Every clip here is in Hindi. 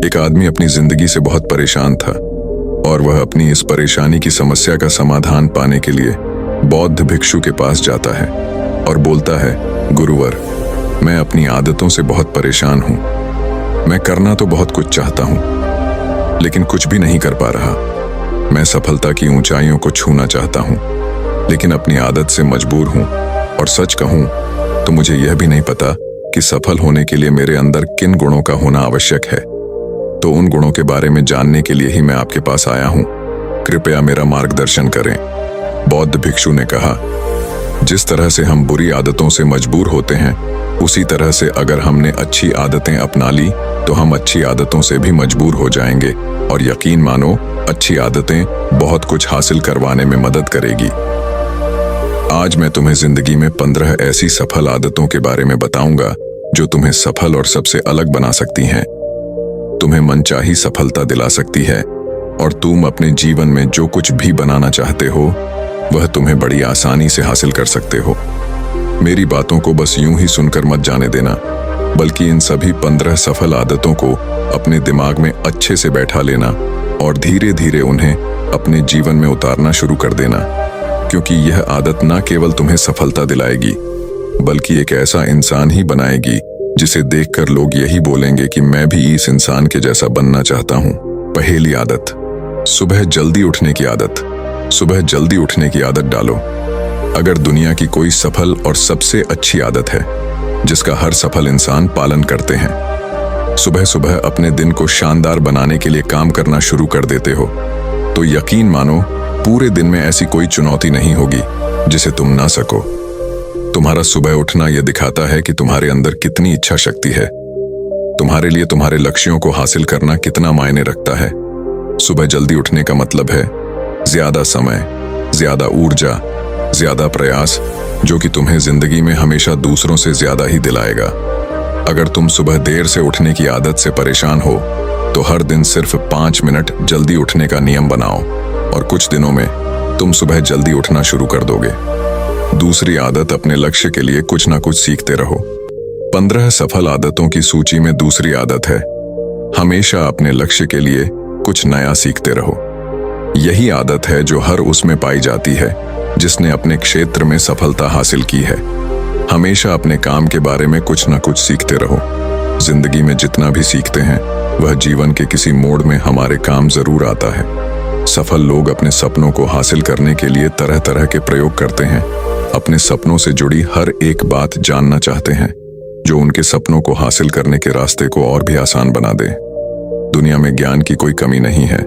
एक आदमी अपनी जिंदगी से बहुत परेशान था और वह अपनी इस परेशानी की समस्या का समाधान पाने के लिए बौद्ध भिक्षु के पास जाता है और बोलता है, गुरुवर, मैं अपनी आदतों से बहुत परेशान हूं। मैं करना तो बहुत कुछ चाहता हूं, लेकिन कुछ भी नहीं कर पा रहा। मैं सफलता की ऊंचाइयों को छूना चाहता हूं, लेकिन अपनी आदत से मजबूर हूं। और सच कहूं तो मुझे यह भी नहीं पता कि सफल होने के लिए मेरे अंदर किन गुणों का होना आवश्यक है। तो उन गुणों के बारे में जानने के लिए ही मैं आपके पास आया हूं। कृपया मेरा मार्गदर्शन करें। बौद्ध भिक्षु ने कहा, जिस तरह से हम बुरी आदतों से मजबूर होते हैं, उसी तरह से अगर हमने अच्छी आदतें अपना ली तो हम अच्छी आदतों से भी मजबूर हो जाएंगे। और यकीन मानो, अच्छी आदतें बहुत कुछ हासिल करवाने में मदद करेगी। आज मैं तुम्हें जिंदगी में 15 ऐसी सफल आदतों के बारे में बताऊंगा जो तुम्हें सफल और सबसे अलग बना सकती हैं, तुम्हें मनचाही सफलता दिला सकती है और तुम अपने जीवन में जो कुछ भी बनाना चाहते हो वह तुम्हें बड़ी आसानी से हासिल कर सकते हो। मेरी बातों को बस यूं ही सुनकर मत जाने देना, बल्कि इन सभी 15 सफल आदतों को अपने दिमाग में अच्छे से बैठा लेना और धीरे धीरे उन्हें अपने जीवन में उतारना शुरू कर देना, क्योंकि यह आदत न केवल तुम्हें सफलता दिलाएगी बल्कि एक ऐसा इंसान ही बनाएगी जिसे देखकर लोग यही बोलेंगे कि मैं भी इस इंसान के जैसा बनना चाहता हूं। पहली आदत, सुबह जल्दी उठने की आदत। सुबह जल्दी उठने की आदत डालो। अगर दुनिया की कोई सफल और सबसे अच्छी आदत है जिसका हर सफल इंसान पालन करते हैं, सुबह सुबह अपने दिन को शानदार बनाने के लिए काम करना शुरू कर देते हो, तो यकीन मानो पूरे दिन में ऐसी कोई चुनौती नहीं होगी जिसे तुम ना सको। तुम्हारा सुबह उठना यह दिखाता है कि तुम्हारे अंदर कितनी इच्छा शक्ति है, तुम्हारे लिए तुम्हारे लक्ष्यों को हासिल करना कितना मायने रखता है। सुबह जल्दी उठने का मतलब है ज्यादा समय, ज्यादा ऊर्जा, ज्यादा प्रयास, जो कि तुम्हें जिंदगी में हमेशा दूसरों से ज्यादा ही दिलाएगा। अगर तुम सुबह देर से उठने की आदत से परेशान हो तो हर दिन सिर्फ 5 मिनट जल्दी उठने का नियम बनाओ और कुछ दिनों में तुम सुबह जल्दी उठना शुरू कर दोगे। दूसरी आदत, अपने लक्ष्य के लिए कुछ ना कुछ सीखते रहो। 15 सफल आदतों की सूची में दूसरी आदत है, हमेशा अपने लक्ष्य के लिए कुछ नया सीखते रहो। यही आदत है जो हर उसमें पाई जाती है जिसने अपने क्षेत्र में सफलता हासिल की है। हमेशा अपने काम के बारे में कुछ ना कुछ सीखते रहो। जिंदगी में जितना भी सीखते हैं वह जीवन के किसी मोड़ में हमारे काम जरूर आता है। सफल लोग अपने सपनों को हासिल करने के लिए तरह तरह के प्रयोग करते हैं। अपने सपनों से जुड़ी हर एक बात जानना चाहते हैं जो उनके सपनों को हासिल करने के रास्ते को और भी आसान बना दे। दुनिया में ज्ञान की कोई कमी नहीं है,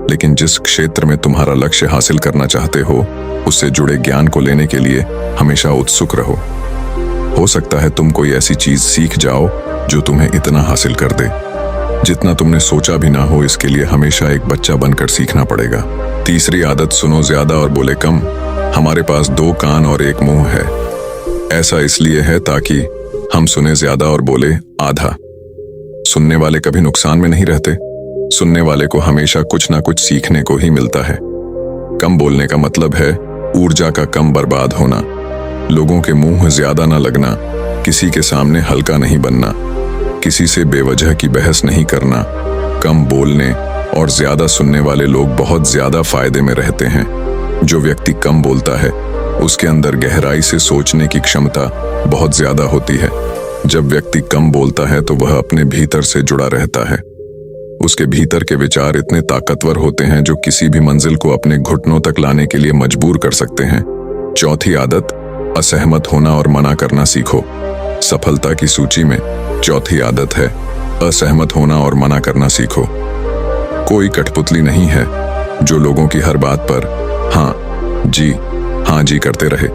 लेकिन जिस क्षेत्र में तुम्हारा लक्ष्य हासिल करना चाहते हो उससे जुड़े ज्ञान को लेने के लिए हमेशा उत्सुक रहो। हो सकता है तुम कोई ऐसी चीज सीख जाओ जो तुम्हें इतना हासिल कर दे जितना तुमने सोचा भी ना हो। इसके लिए हमेशा एक बच्चा बनकर सीखना पड़ेगा। तीसरी आदत, सुनो ज्यादा और बोले कम। हमारे पास 2 कान और 1 मुंह है। ऐसा इसलिए है ताकि हम सुने ज्यादा और बोले आधा। सुनने वाले कभी नुकसान में नहीं रहते। सुनने वाले को हमेशा कुछ ना कुछ सीखने को ही मिलता है। कम बोलने का मतलब है ऊर्जा का कम बर्बाद होना, लोगों के मुंह ज्यादा ना लगना, किसी के सामने हल्का नहीं बनना, किसी से बेवजह की बहस नहीं करना। कम बोलने और ज्यादा सुनने वाले लोग बहुत ज्यादा फायदे में रहते हैं। जो व्यक्ति कम बोलता है उसके अंदर गहराई से सोचने की क्षमता बहुत ज्यादा होती है। जब व्यक्ति कम बोलता है तो वह अपने भीतर से जुड़ा रहता है। उसके भीतर के विचार इतने ताकतवर होते हैं जो किसी भी मंजिल को अपने घुटनों तक लाने के लिए मजबूर कर सकते हैं। चौथी आदत, असहमत होना और मना करना सीखो। सफलता की सूची में चौथी आदत है, असहमत होना और मना करना सीखो। कोई कठपुतली नहीं है जो लोगों की हर बात पर हाँ जी करते रहे।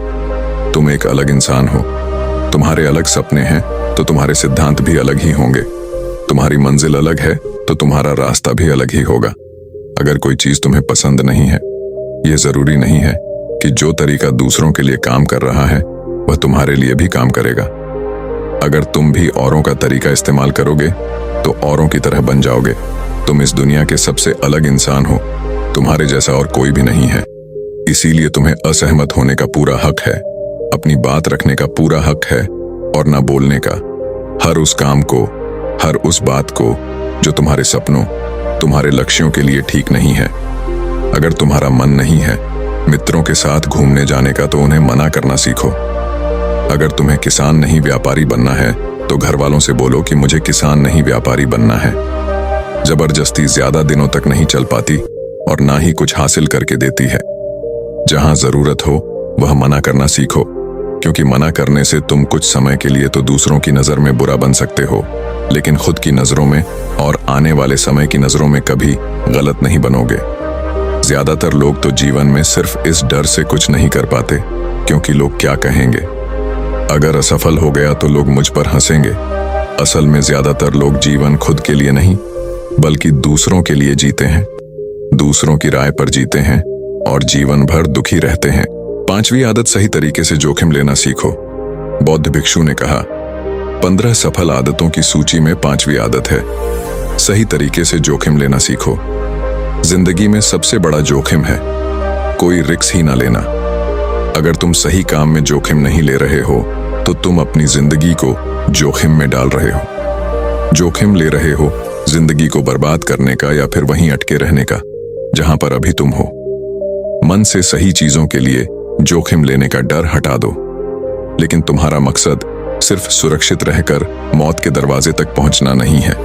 तुम एक अलग इंसान हो। तुम्हारे अलग सपने हैं तो तुम्हारे सिद्धांत भी अलग ही होंगे। तुम्हारी मंजिल अलग है तो तुम्हारा रास्ता भी अलग ही होगा। अगर कोई चीज तुम्हें पसंद नहीं है, यह जरूरी नहीं है कि जो तरीका दूसरों के लिए काम कर रहा है वह तुम्हारे लिए भी काम करेगा। अगर तुम भी औरों का तरीका इस्तेमाल करोगे तो औरों की तरह बन जाओगे। तुम इस दुनिया के सबसे अलग इंसान हो। तुम्हारे जैसा और कोई भी नहीं है। इसीलिए तुम्हें असहमत होने का पूरा हक है, अपनी बात रखने का पूरा हक है और न बोलने का। हर उस काम को, हर उस बात को जो तुम्हारे सपनों, तुम्हारे लक्ष्यों के लिए ठीक नहीं है। अगर तुम्हारा मन नहीं है मित्रों के साथ घूमने जाने का, तो उन्हें मना करना सीखो। अगर तुम्हें किसान नहीं व्यापारी बनना है, तो घर वालों से बोलो कि मुझे किसान नहीं व्यापारी बनना है। जबरदस्ती ज्यादा दिनों तक नहीं चल पाती और ना ही कुछ हासिल करके देती है। जहां जरूरत हो वह मना करना सीखो, क्योंकि मना करने से तुम कुछ समय के लिए तो दूसरों की नजर में बुरा बन सकते हो, लेकिन खुद की नजरों में और आने वाले समय की नजरों में कभी गलत नहीं बनोगे। ज्यादातर लोग तो जीवन में सिर्फ इस डर से कुछ नहीं कर पाते क्योंकि लोग क्या कहेंगे। अगर असफल हो गया तो लोग मुझ पर हंसेंगे। असल में ज्यादातर लोग जीवन खुद के लिए नहीं बल्कि दूसरों के लिए जीते हैं, दूसरों की राय पर जीते हैं और जीवन भर दुखी रहते हैं। 5वीं आदत, सही तरीके से जोखिम लेना सीखो। बौद्ध भिक्षु ने कहा, 15 सफल आदतों की सूची में 5वीं आदत है, सही तरीके से जोखिम लेना सीखो। जिंदगी में सबसे बड़ा जोखिम है कोई रिस्क ही ना लेना। अगर तुम सही काम में जोखिम नहीं ले रहे हो तो तुम अपनी जिंदगी को जोखिम में डाल रहे हो। जोखिम ले रहे हो जिंदगी को बर्बाद करने का या फिर वहीं अटके रहने का जहां पर अभी तुम हो। मन से सही चीजों के लिए जोखिम लेने का डर हटा दो, लेकिन तुम्हारा मकसद सिर्फ सुरक्षित रहकर मौत के दरवाजे तक पहुंचना नहीं है,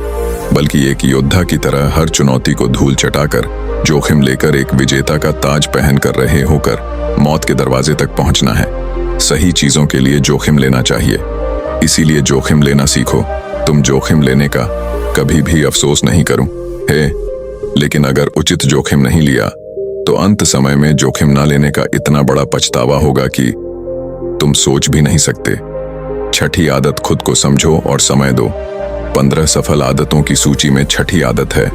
बल्कि एक योद्धा की तरह हर चुनौती को धूल चटाकर जोखिम लेकर एक विजेता का ताज पहन कर रहे होकर मौत के दरवाजे तक पहुंचना है। सही चीजों के लिए जोखिम लेना चाहिए, इसीलिए जोखिम लेना सीखो। तुम जोखिम लेने का कभी भी अफसोस नहीं करो है, लेकिन अगर उचित जोखिम नहीं लिया तो अंत समय में जोखिम ना लेने का इतना बड़ा पछतावा होगा कि तुम सोच भी नहीं सकते। 6ठी आदत, खुद को समझो और समय दो। 15 सफल आदतों की सूची में 6ठी आदत है,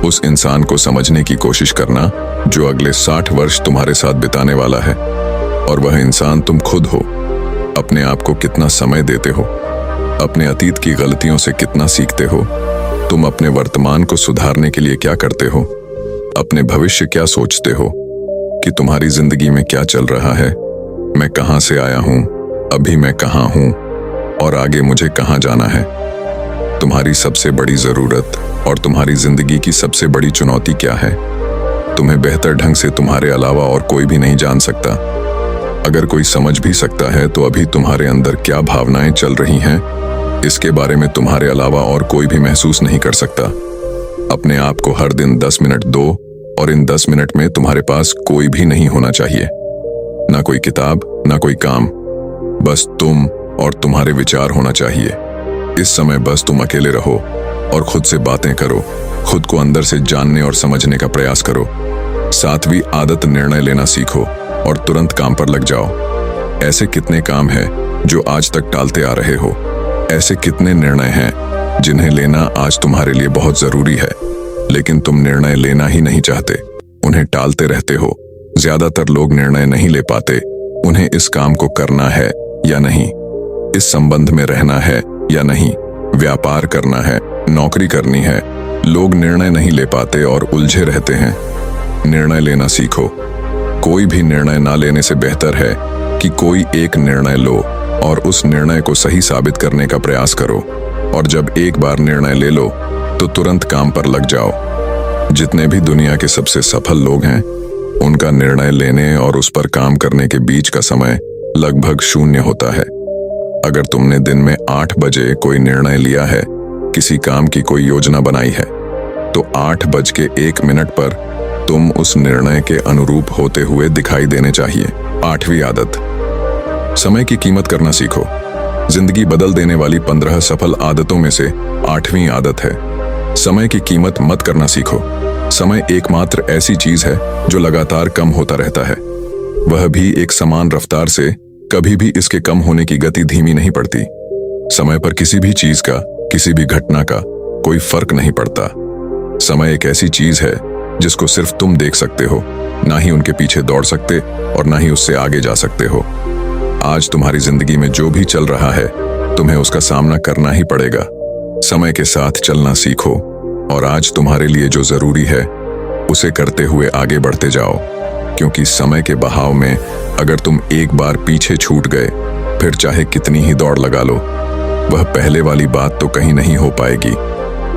उस इंसान को समझने की कोशिश करना जो अगले 60 वर्ष तुम्हारे साथ बिताने वाला है, और वह इंसान तुम खुद हो। अपने आप को कितना समय देते हो, अपने अतीत की गलतियों से कितना सीखते हो, तुम अपने वर्तमान को सुधारने के लिए क्या करते हो, अपने भविष्य क्या सोचते हो कि तुम्हारी जिंदगी में क्या चल रहा है। मैं कहां से आया हूं, अभी मैं कहां हूं और आगे मुझे कहां जाना है। तुम्हारी सबसे बड़ी जरूरत और तुम्हारी जिंदगी की सबसे बड़ी चुनौती क्या है, तुम्हें बेहतर ढंग से तुम्हारे अलावा और कोई भी नहीं जान सकता। अगर कोई समझ भी सकता है तो अभी तुम्हारे अंदर क्या भावनाएं चल रही हैं, इसके बारे में तुम्हारे अलावा और कोई भी महसूस नहीं कर सकता। अपने आप को हर दिन 10 मिनट दो, और इन 10 मिनट में तुम्हारे पास कोई भी नहीं होना चाहिए, ना कोई किताब, ना कोई काम, बस तुम और तुम्हारे विचार होना चाहिए। इस समय बस तुम अकेले रहो और खुद से बातें करो, खुद को अंदर से जानने और समझने का प्रयास करो। 7वीं आदत, निर्णय लेना सीखो और तुरंत काम पर लग जाओ। ऐसे कितने काम हैं जो आज तक टालते आ रहे हो, ऐसे कितने निर्णय हैं जिन्हें लेना आज तुम्हारे लिए बहुत जरूरी है, लेकिन तुम निर्णय लेना ही नहीं चाहते, उन्हें टालते रहते हो। ज्यादातर लोग निर्णय नहीं ले पाते, उन्हें इस काम को करना है या नहीं, इस संबंध में रहना है या नहीं, व्यापार करना है, नौकरी करनी है। लोग निर्णय नहीं ले पाते और उलझे रहते हैं। निर्णय लेना सीखो। कोई भी निर्णय ना लेने से बेहतर है कि कोई एक निर्णय लो और उस निर्णय को सही साबित करने का प्रयास करो, और जब एक बार निर्णय ले लो तो तुरंत काम पर लग जाओ। जितने भी दुनिया के सबसे सफल लोग हैं, उनका निर्णय लेने और उस पर काम करने के बीच का समय लगभग 0 होता है। अगर तुमने दिन में 8 बजे कोई निर्णय लिया है, किसी काम की कोई योजना बनाई है, तो 8:01 पर तुम उस निर्णय के अनुरूप होते हुए दिखाई देने चाहिए। 8वीं आदत, समय की कीमत करना सीखो। जिंदगी बदल देने वाली 15 सफल आदतों में से 8वीं आदत है, समय की कीमत मत करना सीखो। समय एकमात्र ऐसी चीज है जो लगातार कम होता रहता है, वह भी एक समान रफ्तार से। कभी भी इसके कम होने की गति धीमी नहीं पड़ती। समय पर किसी भी चीज का, किसी भी घटना का कोई फर्क नहीं पड़ता। समय एक ऐसी चीज है जिसको सिर्फ तुम देख सकते हो, ना ही उनके पीछे दौड़ सकते और ना ही उससे आगे जा सकते हो। आज तुम्हारी जिंदगी में जो भी चल रहा है, तुम्हें उसका सामना करना ही पड़ेगा। समय के साथ चलना सीखो और आज तुम्हारे लिए जो जरूरी है उसे करते हुए आगे बढ़ते जाओ, क्योंकि समय के बहाव में अगर तुम एक बार पीछे छूट गए, फिर चाहे कितनी ही दौड़ लगा लो, वह पहले वाली बात तो कहीं नहीं हो पाएगी।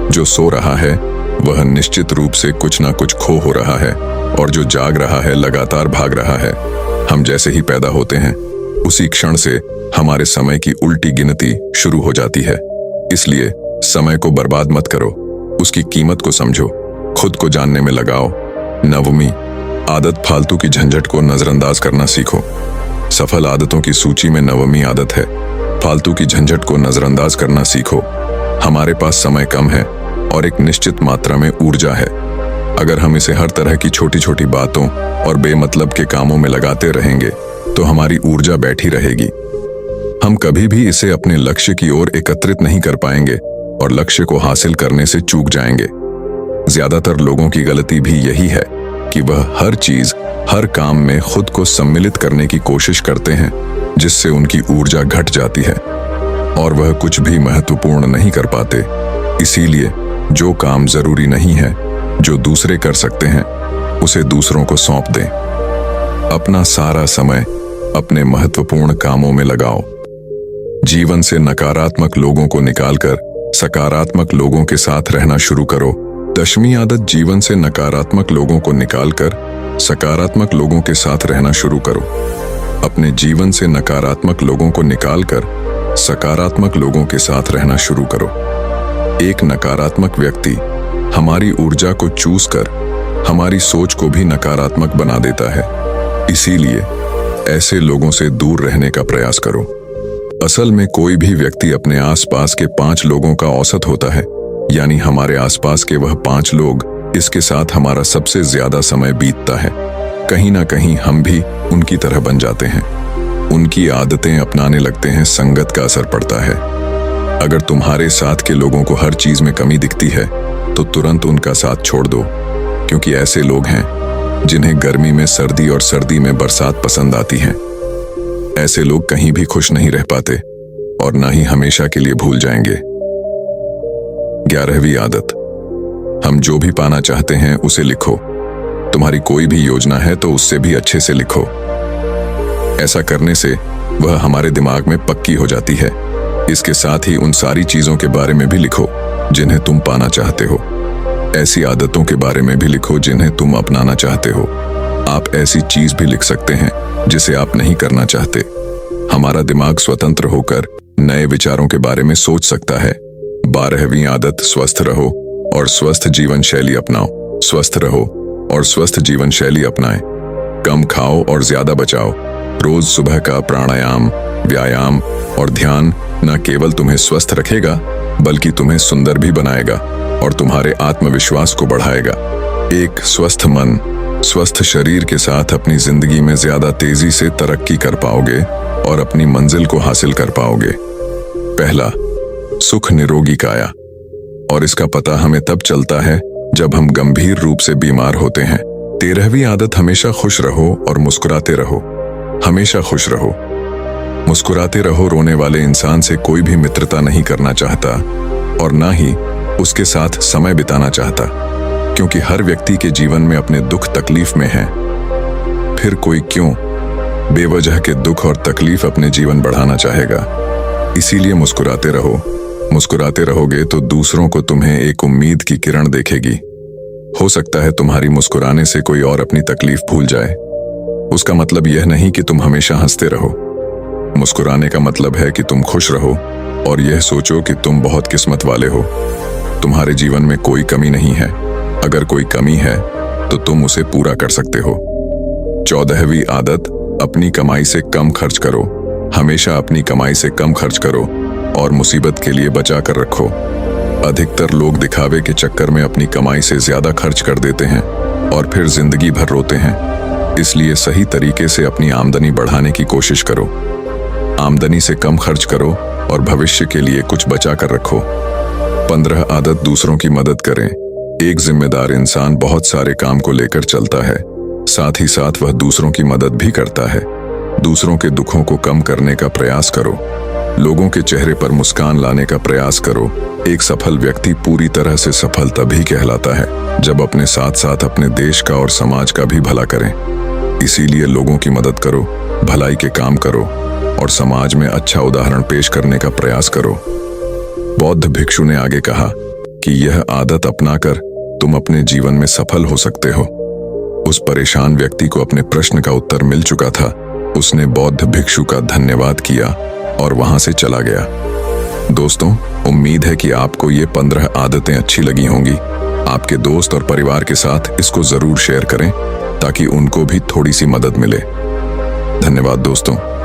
जो सो रहा है वह निश्चित रूप से कुछ ना कुछ खो हो रहा है, और जो जाग रहा है लगातार भाग रहा है। हम जैसे ही पैदा होते हैं उसी क्षण से हमारे समय की उल्टी गिनती शुरू हो जाती है। इसलिए समय को बर्बाद मत करो, उसकी कीमत को समझो, खुद को जानने में लगाओ। नववीं आदत, फालतू की झंझट को नजरअंदाज करना सीखो। सफल आदतों की सूची में नववीं आदत है, फालतू की झंझट को नजरअंदाज करना सीखो। हमारे पास समय कम है और एक निश्चित मात्रा में ऊर्जा है। अगर हम इसे हर तरह की छोटी छोटी बातों और बेमतलब के कामों में लगाते रहेंगे तो हमारी ऊर्जा बैठी रहेगी। हम कभी भी इसे अपने लक्ष्य की ओर एकत्रित नहीं कर पाएंगे और लक्ष्य को हासिल करने से चूक जाएंगे। ज्यादातर लोगों की गलती भी यही है कि वह हर चीज, हर काम में खुद को सम्मिलित करने की कोशिश करते हैं, जिससे उनकी ऊर्जा घट जाती है और वह कुछ भी महत्वपूर्ण नहीं कर पाते। इसीलिए जो काम जरूरी नहीं है, जो दूसरे कर सकते हैं, उसे दूसरों को सौंप दें। अपना सारा समय अपने महत्वपूर्ण कामों में लगाओ। जीवन से नकारात्मक लोगों को निकालकर सकारात्मक लोगों के साथ रहना शुरू करो। 10वीं आदत, जीवन से नकारात्मक लोगों को निकालकर सकारात्मक लोगों के साथ रहना शुरू करो। अपने जीवन से नकारात्मक लोगों को निकालकर सकारात्मक लोगों के साथ रहना शुरू करो। एक नकारात्मक व्यक्ति हमारी ऊर्जा को चूस कर हमारी सोच को भी नकारात्मक बना देता है। इसीलिए ऐसे लोगों से दूर रहने का प्रयास करो। असल में कोई भी व्यक्ति अपने आसपास के 5 लोगों का औसत होता है, यानी हमारे आसपास के वह 5 लोग, इसके साथ हमारा सबसे ज्यादा समय बीतता है। कहीं ना कहीं हम भी उनकी तरह बन जाते हैं, उनकी आदतें अपनाने लगते हैं, संगत का असर पड़ता है। अगर तुम्हारे साथ के लोगों को हर चीज में कमी दिखती है तो तुरंत उनका साथ छोड़ दो, क्योंकि ऐसे लोग हैं जिन्हें गर्मी में सर्दी और सर्दी में बरसात पसंद आती है। ऐसे लोग कहीं भी खुश नहीं रह पाते और ना ही हमेशा के लिए भूल जाएंगे। 11वीं आदत, हम जो भी पाना चाहते हैं उसे लिखो। तुम्हारी कोई भी योजना है तो उससे भी अच्छे से लिखो। ऐसा करने से वह हमारे दिमाग में पक्की हो जाती है। इसके साथ ही उन सारी चीजों के बारे में भी लिखो जिन्हें तुम पाना चाहते हो। ऐसी आदतों के बारे में भी लिखो जिन्हें तुम अपनाना चाहते हो। आप ऐसी चीज भी लिख सकते हैं जिसे आप नहीं करना चाहते। हमारा दिमाग स्वतंत्र होकर नए विचारों के बारे में सोच सकता है। 12वीं आदत, स्वस्थ रहो और स्वस्थ जीवन शैली अपनाओ। स्वस्थ रहो और स्वस्थ जीवन शैली अपनाएं। कम खाओ और ज्यादा बचाओ। रोज सुबह का प्राणायाम, व्यायाम और ध्यान न केवल तुम्हें स्वस्थ रखेगा बल्कि तुम्हें सुंदर भी बनाएगा और तुम्हारे आत्मविश्वास को बढ़ाएगा। एक स्वस्थ मन, स्वस्थ शरीर के साथ अपनी जिंदगी में ज्यादा तेजी से तरक्की कर पाओगे और अपनी मंजिल को हासिल कर पाओगे। पहला, सुख निरोगी काया, और इसका पता हमें तब चलता है जब हम गंभीर रूप से बीमार होते हैं। 13वीं आदत, हमेशा खुश रहो और मुस्कुराते रहो। हमेशा खुश रहो, मुस्कुराते रहो। रोने वाले इंसान से कोई भी मित्रता नहीं करना चाहता और ना ही उसके साथ समय बिताना चाहता, क्योंकि हर व्यक्ति के जीवन में अपने दुख तकलीफ में है। फिर कोई क्यों बेवजह के दुख और तकलीफ अपने जीवन बढ़ाना चाहेगा। इसीलिए मुस्कुराते रहो। मुस्कुराते रहोगे तो दूसरों को तुम्हें एक उम्मीद की किरण देखेगी। हो सकता है तुम्हारी मुस्कुराने से कोई और अपनी तकलीफ भूल जाए। उसका मतलब यह नहीं कि तुम हमेशा हंसते रहो। मुस्कुराने का मतलब है कि तुम खुश रहो और यह सोचो कि तुम बहुत किस्मत वाले हो। तुम्हारे जीवन में कोई कमी नहीं है। अगर कोई कमी है तो तुम उसे पूरा कर सकते हो। 14वीं आदत, अपनी कमाई से कम खर्च करो। हमेशा अपनी कमाई से कम खर्च करो और मुसीबत के लिए बचा कर रखो। अधिकतर लोग दिखावे के चक्कर में अपनी कमाई से ज्यादा खर्च कर देते हैं और फिर जिंदगी भर रोते हैं। इसलिए सही तरीके से अपनी आमदनी बढ़ाने की कोशिश करो। आमदनी से कम खर्च करो और भविष्य के लिए कुछ बचा कर रखो। 15 आदत, दूसरों की मदद करें। एक जिम्मेदार इंसान बहुत सारे काम को लेकर चलता है, साथ ही साथ वह दूसरों की मदद भी करता है। दूसरों के दुखों को कम करने का प्रयास करो। लोगों के चेहरे पर मुस्कान लाने का प्रयास करो। एक सफल व्यक्ति पूरी तरह से सफल तभी कहलाता है जब अपने साथ साथ अपने देश का और समाज का भी भला करें। इसीलिए लोगों की मदद करो, भलाई के काम करो और समाज में अच्छा उदाहरण पेश करने का प्रयास करो। बौद्ध भिक्षु ने आगे कहा कि यह आदत अपनाकर तुम अपने जीवन में सफल हो सकते हो। उस परेशान व्यक्ति को अपने प्रश्न का उत्तर मिल चुका था। उसने बौद्ध भिक्षु का धन्यवाद किया और वहां से चला गया। दोस्तों, उम्मीद है कि आपको ये 15 आदतें अच्छी लगी होंगी। आपके दोस्त और परिवार के साथ इसको जरूर शेयर करें ताकि उनको भी थोड़ी सी मदद मिले। धन्यवाद दोस्तों।